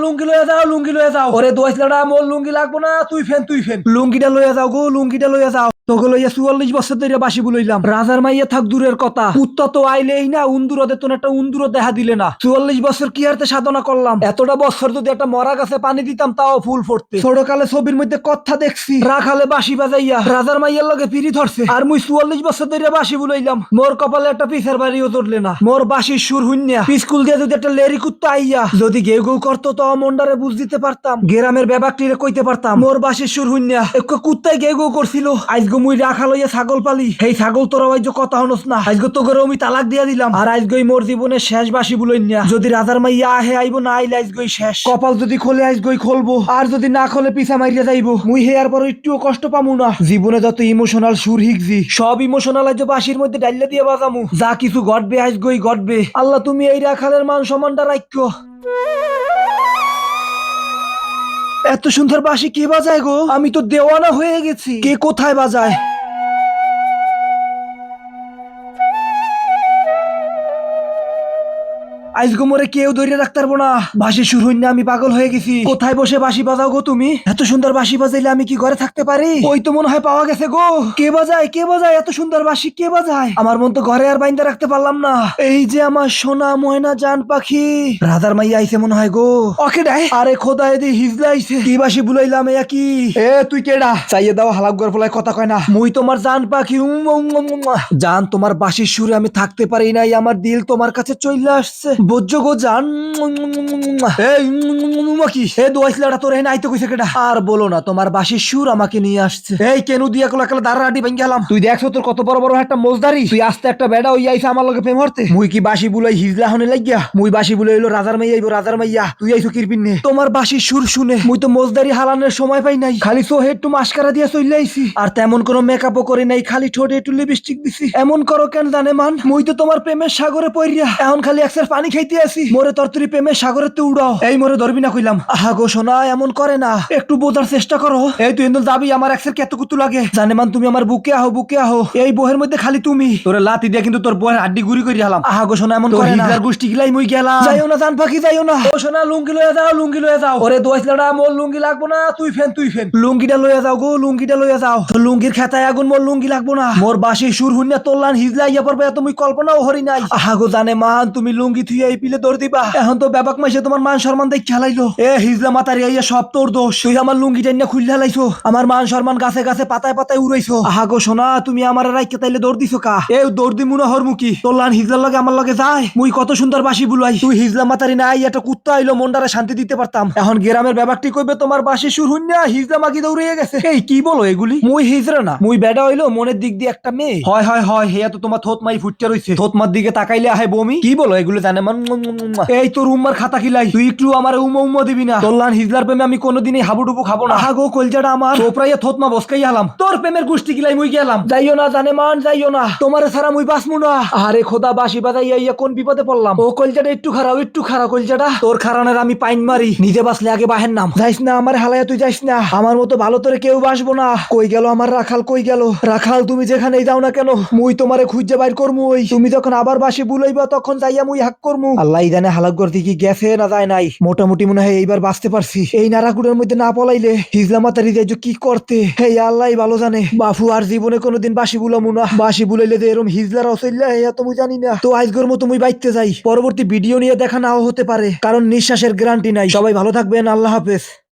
লুঙ্গি লয়ে যাও, লুঙ্গি লয়ে যাও। ওরে দোয়াইছলাটা মোর লুঙ্গি লাগবো না, তুই ফেন লুঙ্গিটা লয়ে যাও গো, লুঙ্গিটা লয়ে যাও। তোকে লইয়া 44 বছর ধরে বাসি বুলাইলাম। রাজার মাইয়া থাক দূরের কথা, কুত্তা তো আইলেই না, উন্দুরও দেতো না, একটা উন্দুরও দেখা দিলে না। 44 বছর কি হারতে সাধনা করলাম। এতটা বছর যদি একটা মরা গাছে পানি দিতাম তাও ফুল ফুটতে। ছোটকালে ছবির মধ্যে কথা দেখছি, রাখালে বাসি বাজাইয়া রাজার মাইয়ার লগে পিড়ি ধরছে। আর মুই 44 বছর ধরে বাসি বুলাইলাম, মোর কপালে একটা পিছের বাড়িও ধরলে না। মোর বাসির সুর হুন্যা স্কুল দিয়ে যদি একটা লেরি কুত্তা আইয়া যদি গেউ গেউ করতো তো মন্ডারে বুঝ দিতে পারতাম, গ্রামের ব্যাপারটিরে কইতে পারতাম। মোর বাসির সুর হুন্যা একটু কুত্তায় গেউ গেউ করছিল। আজকে মুই রাখা লইয়া ছাগল পালি, এই ছাগল তোর আইজ কথা হনস না। আজকে তো করে আমি তালাক দিয়া দিলাম। আর আজকে মোর জীবনের শেষ বাসি বুলাইন্যা। যদি রাজার মাইয়া আহে আইবো, না আইলে আজকে শেষ। কপাল যদি খোলে আজকে খুলবো, আর যদি না খোলে পিছা মারিয়া যাইবো। মুই হেয়ার পর একটুও কষ্ট পামু না। জীবনে যত ইমোশনাল সুর হিকছি সব ইমোশনাল আজ বাসির মধ্যে ডাইলা দিয়ে বাজামু। যা কিছু ঘটবে আজকেই ঘটবে। আল্লাহ তুমি এই রাখালের মান সম্মানটা রাখো। এত সুন্দর বাঁশি কে বাজায় গো? আমি তো দেওয়ানা হয়ে গেছি। কে কোথায় বাজায়? আজকে মোরে কেউ ধরে রাখতে পারবো না। বাঁশি সুর হইনা আমি পাগল হয়ে গেছি। কোথায় বসে বাঁশি বাজাও গো তুমি? এত সুন্দর বাঁশি বাজাইলে আমি কি ঘরে থাকতে পারি? ওই তো মনে হয় পাওয়া গেছে গো। কে বাজায়, কে বাজায় এত সুন্দর বাঁশি? কে বাজায়? আমার মন তো ঘরে আর বাইন্দা রাখতে পারলাম না। এই যে আমার সোনা ময়না জান পাখি, রাধার মাইয়া আইছে মনে হয় গো। ওকে ডাই। আরে খোদা এদি হিজলা আইছে। কি বাঁশি বুলাইলাম এ কি? এ তুই কেডা? চাইয়ে দাও হালাক গর ফলায় কথা কয় না। মুই তোমার জান পাখি। জান তোমার বাঁশির সুরে আমি থাকতে পারি নাই। আমার দিল তোমার কাছে চলে আসছে। বুঝছো গো জান। কি হে দোয়াইছলাটা তোর এনে আইতে কইছে কেডা? আর বলো না, তোমার বাঁশির সুর আমাকে নিয়ে আসছে। এই কেনু দিয়া কোলা কোলা দাঁড়াটি ভাঙ্গি গেলাম। তুই দেখছো তোর কত বড় বড় একটা মোজদারি। তুই আস্তে একটা বেড়া ওই আইছে আমার লগে প্রেম করতে। মুই কি বাঁশি বুলাই হিজলা হনে লাগিয়া? মুই বাঁশি বুলাই হইলো রাজার মাইয়া আইবো, রাজার মাইয়া। তুই আইছো কিরপিনে। তোমার বাঁশির সুর শুনে মুই তো মোজদারি হালানোর সময় পাই নাই। খালি সোহে একটু মাস্কারা দিয়া চলে আইছি। আর তেমন কোনো মেকআপও করে নাই, খালি ঠোঁটে একটু লিপস্টিক দিছি। এমন করো কেন জানে মান? মুই তো তোমার প্রেমের সাগরে পইরিয়া এখন খালি একসের পানি খাইতে আছি। মোরে তরতুরি প্রেমের সাগরে তো উড়াও। এই মোরে ধরবি না কইলাম। আহা গো সোনা এমন করে না, একটু বোঝার চেষ্টা করো। এই তুই এন্দল যাবি, আমার একসের কত কুতু লাগে জানে মান। তুমি আমার বুকে আহো, বুকে আহো। এই বহের মধ্যে খালি তুমি। তোরে লাতি দিয়া কিন্তু তোর বহের হাড্ডি গুড়ি করে হালাম। আহা গো সোনা এমন করে না। গোষ্ঠী গিলাই মুই গেলাম। যাইও না জান পাখি, যাইও না। ও সোনা লুঙ্গি লয়ে যাও, লুঙ্গি লয়ে যাও। ওরে দোয়াইছলাটা মোর লুঙ্গি লাগবো না, তুই ফেন লুঙ্গিটা লয়ে যাও গো, লুঙ্গিটা লয়ে যাও। লুঙ্গির খেতায় আগুন, মোর লুঙ্গি লাগবো না। মোর বাঁশি সুর হুন্যা তোললান হিজলা ইয়া পড়বে, তুমি কল্পনাও হরি নাই। আহা গো জানে মান, তুমি লুঙ্গি থুইয়া এই পিলে দৌড় দিবা। এখন তো ব্যাপক মাসে তোমার মান সম্মান দেখ খেলাইলো। এ হিজলা মাতারি আইয়া সব তোর দোষ। তুই আমার লুঙ্গিটা নিয়ে খুললা লাইছো, আমার মান সম্মান গাছে গাছে পাতায় পাতায় উড়াইছো। আহা গো সোনা তুমি আমার রাইকে তাইলে দৌড় দিছো কা? এ দৌড় দি মুনা হরমুখী তোললান হিজলার লগে আমার লগে যায়। মুই কত সুন্দর বাঁশি বুলাই, তুই হিজলা মাতারি না আইয়া একটা কুত্তা আইলো মন্ডারে শান্তি দিতে পারতাম। এখন গ্রামের ব্যাপারটি কইবে তোমার বাঁশি সুর হুন্যা হিজলা মাগি দৌড়িয়ে গেছে। এই কি বলো এগুলি? মুই হিজরা না, মুই বেডা হইলো মনের দিক দিয়ে একটা মেয়ে। হয় হয় হয়, হেয়া তো তোমার থোত মাই ফুটতে রইছে। থোতমার দিকে তাকাইলে আহে বমি। কি বলো এগুলো জানে মান? এই তোর উম্মার খাতা খিলাই, তুই একটু আমার উম্মা দিবি না। তোললান হিজলার প্রেমে আমি কোনোদিনই হাবুডুবু খাবো না। আহা গো কলজাটা আমার চোপড়াইয়া থোতমা বসকাই হালাম। তোর প্রেমের গোষ্ঠী গিলাই মুই গেলাম। যাইও না জানে মান, যাইও না। তোমার ছাড়া মুই বাঁচমু না। আরে খোদা বাঁশি বাজাইয়া ইয়া কোন বিপদে পড়লাম। ও কলজাটা একটু খারাপ, একটু খারাপ কলজাটা। তোর খারানের আমি পাইন মারি, নিজে বাঁচলে আগে বাহের নাম। যাইস না আমার হালায়া, তুই যাইস না। আমার মতো ভালো তোরে কেউ বাসবো না। কই গেল আমার রাখাল, কই গেল রাখাল? তুমি যেখানেই যাও না কেন মুই তোমারে খুঁজে বাইর করমু। ওই তুমি যখন আবার বাঁশি বুলাইবা তখন যাইয়া মুই হাক করমু। আল্লাহ জানে হালাক করতে কি গেছে না যায় নাই। মোটামুটি মনে হয় এইবার বাঁচতে পারছি। এই নারাকুড়ের মধ্যে না পলাইলে হিজলা মাতারি যাইছো কি করতে, হেই আল্লাহ ভালো জানে। বাফু আর জীবনে কোনোদিন বাঁশি বুলামু না। বাঁশি বুলাইলে যে এরম হিজলার অসইল্লা হেয়া তো মুই জানি না। তো আজকের মতো মুই বাইতে যাই, পরবর্তী ভিডিও নিয়ে দেখা নাও হতে পারে, কারণ নিঃশ্বাসের গ্যারান্টি নাই। সবাই ভালো থাকবেন, আল্লাহ হাফেজ।